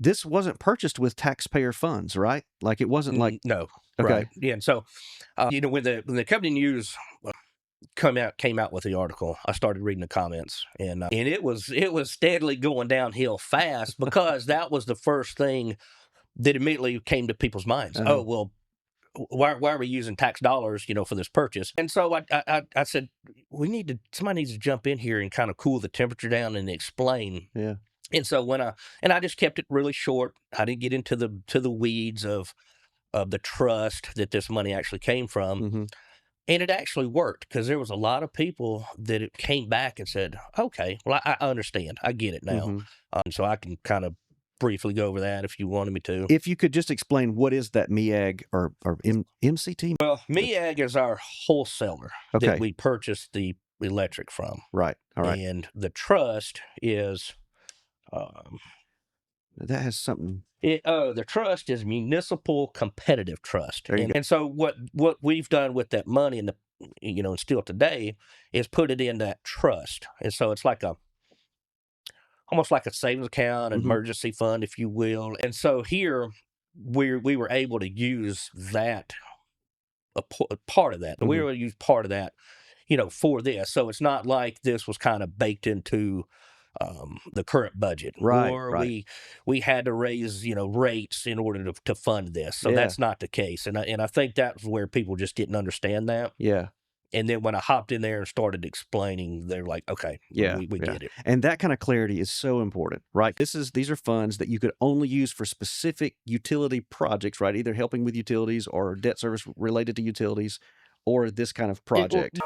this wasn't purchased with taxpayer funds, right? Like it wasn't like No, okay. right? Yeah, and so when the company news came out with the article, I started reading the comments, and it was steadily going downhill fast because that was the first thing that immediately came to people's minds. Oh well, why are we using tax dollars, for this purchase? And so I said somebody needs to jump in here and kind of cool the temperature down and explain. Yeah. And so I just kept it really short. I didn't get into the weeds of the trust that this money actually came from. Mm-hmm. And it actually worked because there was a lot of people that it came back and said, okay, well, I understand. I get it now. Mm-hmm. So I can kind of briefly go over that if you wanted me to. If you could just explain what is that MEAG or MCT? Well, MEAG is our wholesaler that we purchased the electric from. Right. All right. And the trust is... that has something... the trust is Municipal Competitive Trust. And so what we've done with that money and and still today is put it in that trust. And so it's like almost like a savings account, an emergency fund, if you will. And so here we were able to use that, a part of that. We were able to use part of that, for this. So it's not like this was kind of baked into the current budget, or we had to raise rates in order to fund this. So that's not the case, and I think that's where people just didn't understand that. Yeah. And then when I hopped in there and started explaining, they're like, okay, we get it. And that kind of clarity is so important, right? These are funds that you could only use for specific utility projects, right? Either helping with utilities or debt service related to utilities or this kind of project.